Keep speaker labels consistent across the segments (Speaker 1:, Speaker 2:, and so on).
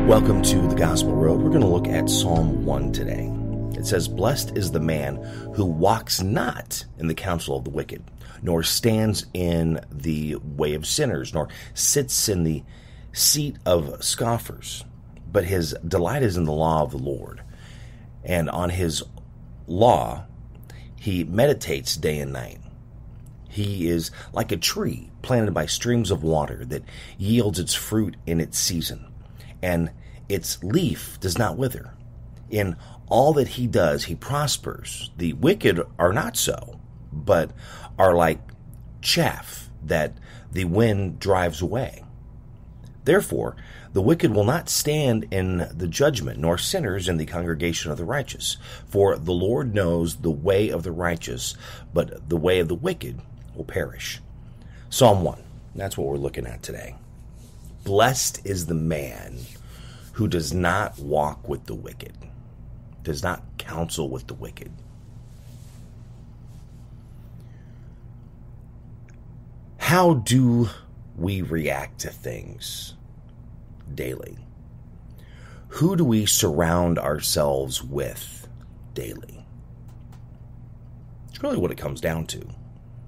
Speaker 1: Welcome to the Gospel Road. We're going to look at Psalm 1 today. It says, "Blessed is the man who walks not in the counsel of the wicked, nor stands in the way of sinners, nor sits in the seat of scoffers. But his delight is in the law of the Lord, and on his law he meditates day and night. He is like a tree planted by streams of water that yields its fruit in its season, and its leaf does not wither. In all that he does, he prospers. The wicked are not so, but are like chaff that the wind drives away. Therefore, the wicked will not stand in the judgment, nor sinners in the congregation of the righteous. For the Lord knows the way of the righteous, but the way of the wicked will perish." Psalm 1, that's what we're looking at today. Blessed is the man who does not walk with the wicked, does not counsel with the wicked. How do we react to things daily? Who do we surround ourselves with daily? It's really what it comes down to.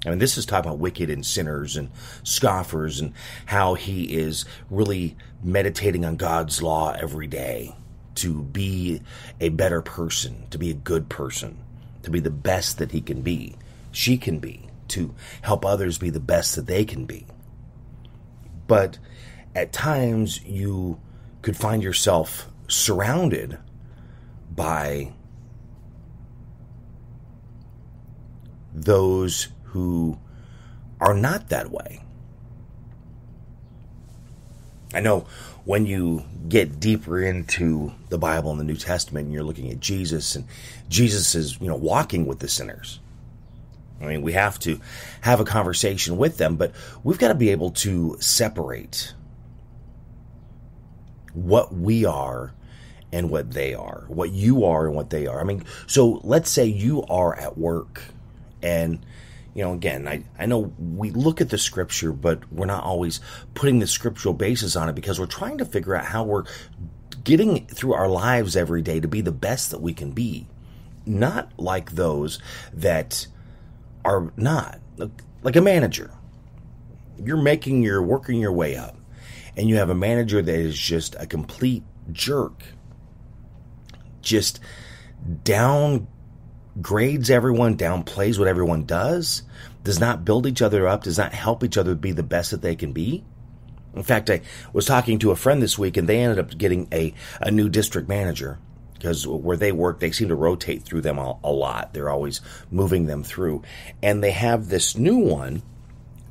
Speaker 1: I mean, this is talking about wicked and sinners and scoffers and how he is really meditating on God's law every day to be a better person, to be a good person, to be the best that he can be, she can be, to help others be the best that they can be. But at times you could find yourself surrounded by those who are not that way. I know when you get deeper into the Bible and the New Testament and you're looking at Jesus, and Jesus is, walking with the sinners. I mean, we have to have a conversation with them, but we've got to be able to separate what we are and what they are, what you are and what they are. I mean, so let's say you are at work and again, I know we look at the scripture, but we're not always putting the scriptural basis on it because we're trying to figure out how we're getting through our lives every day to be the best that we can be. Not like those that are not. Like a manager. You're working your way up, and you have a manager that is just a complete jerk. Just downgrades everyone, downplays what everyone does not build each other up, does not help each other be the best that they can be. In fact, I was talking to a friend this week, and they ended up getting a new district manager because where they work, they seem to rotate through them a lot. They're always moving them through. And they have this new one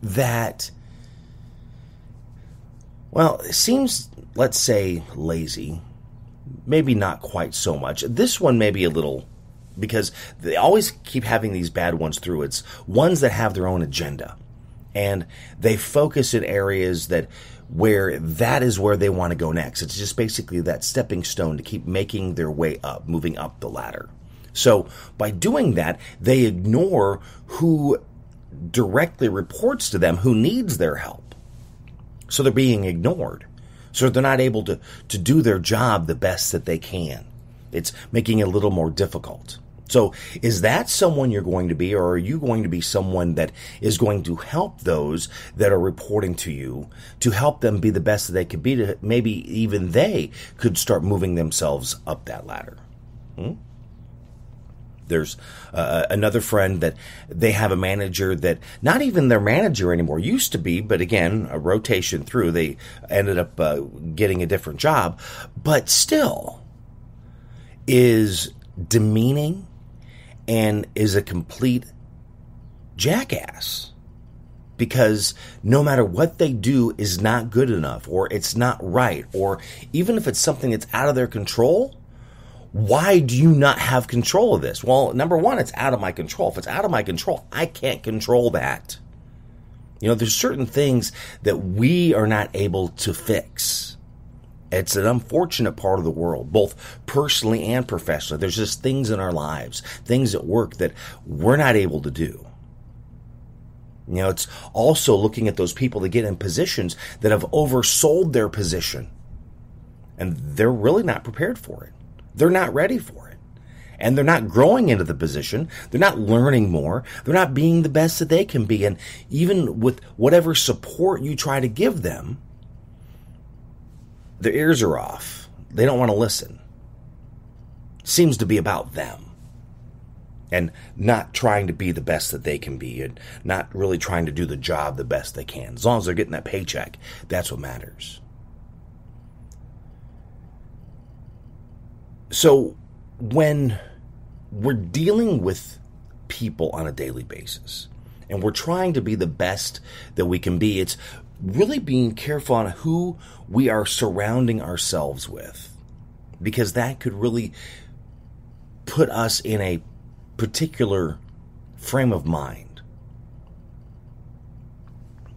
Speaker 1: that, well, it seems, let's say, lazy. Maybe not quite so much. This one may be a little, because they always keep having these bad ones through. It's ones that have their own agenda. And they focus in areas where that is where they want to go next. It's just basically that stepping stone to keep making their way up, moving up the ladder. So by doing that, they ignore who directly reports to them, who needs their help. So they're being ignored. So they're not able to do their job the best that they can. It's making it a little more difficult. So is that someone you're going to be, or are you going to be someone that is going to help those that are reporting to you to help them be the best that they could be, to maybe even they could start moving themselves up that ladder? There's another friend that they have a manager that not even their manager anymore, used to be, but again, a rotation through, they ended up getting a different job, but still is demeaning and is a complete jackass, because no matter what they do is not good enough, or it's not right, or even if it's something that's out of their control, why do you not have control of this? Well, number one, it's out of my control. If it's out of my control, I can't control that. There's certain things that we are not able to fix. It's an unfortunate part of the world, both personally and professionally. There's just things in our lives, things at work that we're not able to do. It's also looking at those people that get in positions that have oversold their position. And they're really not prepared for it. They're not ready for it. And they're not growing into the position. They're not learning more. They're not being the best that they can be. And even with whatever support you try to give them, their ears are off. They don't want to listen. Seems to be about them. And not trying to be the best that they can be. And not really trying to do the job the best they can. As long as they're getting that paycheck, that's what matters. So when we're dealing with people on a daily basis and we're trying to be the best that we can be, it's really being careful on who we are surrounding ourselves with, because that could really put us in a particular frame of mind.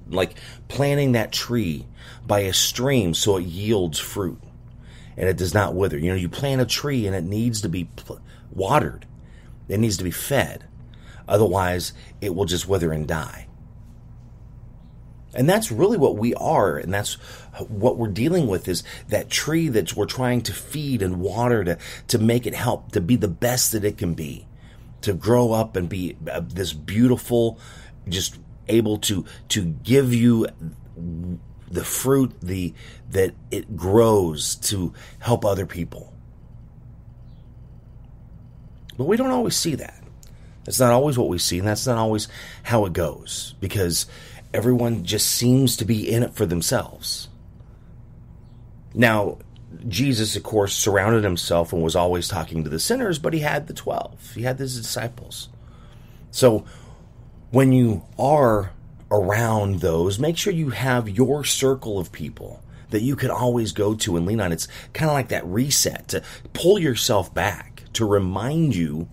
Speaker 1: Like planting that tree by a stream so it yields fruit and it does not wither. You plant a tree and it needs to be watered. It needs to be fed. Otherwise, it will just wither and die. And that's really what we are, and that's what we're dealing with, is that tree that we're trying to feed and water to make it help to be the best that it can be, to grow up and be this beautiful, just able to give you the fruit that it grows to help other people. But we don't always see that. That's not always what we see, and that's not always how it goes, because everyone just seems to be in it for themselves. Now, Jesus, of course, surrounded himself and was always talking to the sinners, but he had the 12. He had his disciples. So when you are around those, make sure you have your circle of people that you can always go to and lean on. It's kind of like that reset, to pull yourself back, to remind you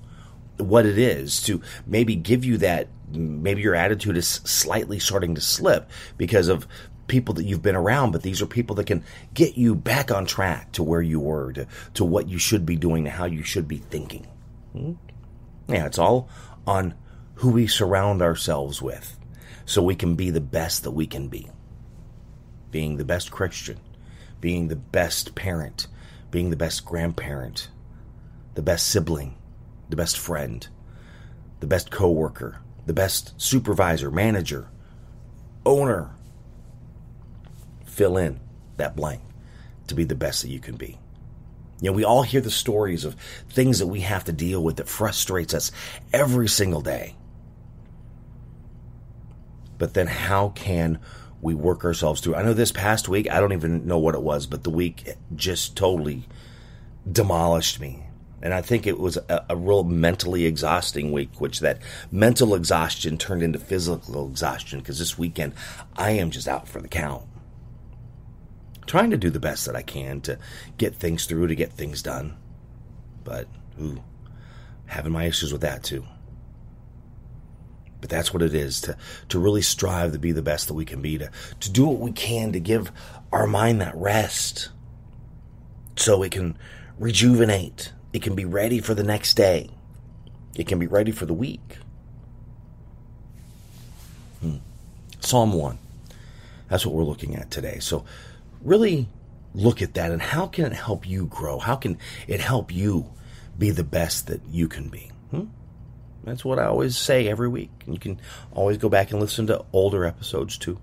Speaker 1: what it is, to maybe give you that. Maybe your attitude is slightly starting to slip because of people that you've been around, but these are people that can get you back on track to where you were, to what you should be doing, to how you should be thinking. Yeah, it's all on who we surround ourselves with so we can be the best that we can be. Being the best Christian, being the best parent, being the best grandparent, the best sibling, the best friend, the best coworker, the best supervisor, manager, owner. Fill in that blank to be the best that you can be. We all hear the stories of things that we have to deal with that frustrates us every single day. But then how can we work ourselves through? I know this past week, I don't even know what it was, but the week just totally demolished me. And I think it was a real mentally exhausting week, which that mental exhaustion turned into physical exhaustion, because this weekend I am just out for the count. Trying to do the best that I can to get things through, to get things done. But, having my issues with that too. But that's what it is, to really strive to be the best that we can be, to do what we can to give our mind that rest so it can rejuvenate. It can be ready for the next day. It can be ready for the week. Psalm 1. That's what we're looking at today. So really look at that, and how can it help you grow? How can it help you be the best that you can be? That's what I always say every week. And you can always go back and listen to older episodes too.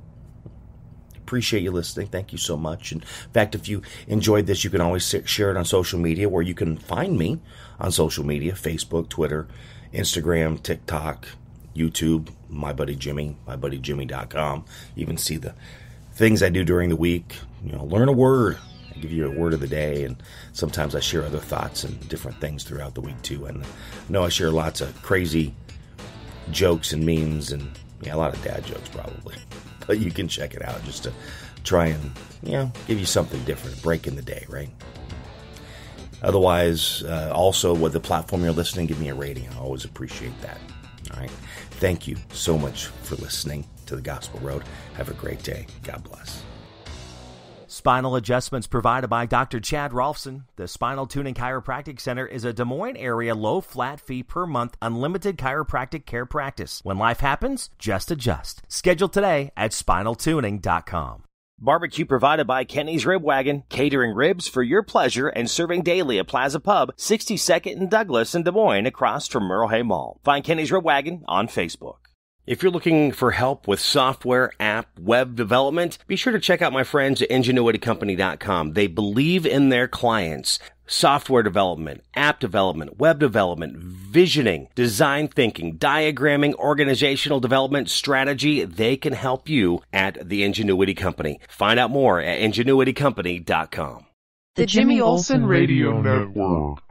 Speaker 1: Appreciate you listening. Thank you so much. In fact, if you enjoyed this, you can always share it on social media, where you can find me on social media: Facebook, Twitter, Instagram, TikTok, YouTube, My Buddy Jimmy, mybuddyjimmy.com. You can see the things I do during the week. Learn a word. I give you a word of the day, and sometimes I share other thoughts and different things throughout the week too. And I know I share lots of crazy jokes and memes, and a lot of dad jokes probably. But you can check it out just to try and, give you something different, a break in the day, right? Otherwise, also with the platform you're listening, give me a rating. I always appreciate that. All right. Thank you so much for listening to The Gospel Road. Have a great day. God bless.
Speaker 2: Spinal adjustments provided by Dr. Chad Rolfson. The Spinal Tuning Chiropractic Center is a Des Moines area low flat fee per month unlimited chiropractic care practice. When life happens, just adjust. Schedule today at spinaltuning.com. Barbecue provided by Kenny's Rib Wagon, catering ribs for your pleasure and serving daily at Plaza Pub, 62nd and Douglas in Des Moines, across from Merle Hay Mall. Find Kenny's Rib Wagon on Facebook. If you're looking for help with software, app, web development, be sure to check out my friends at IngenuityCompany.com. They believe in their clients. Software development, app development, web development, visioning, design thinking, diagramming, organizational development, strategy. They can help you at the Ingenuity Company. Find out more at IngenuityCompany.com.
Speaker 3: The Jimmy Olsen Radio Network.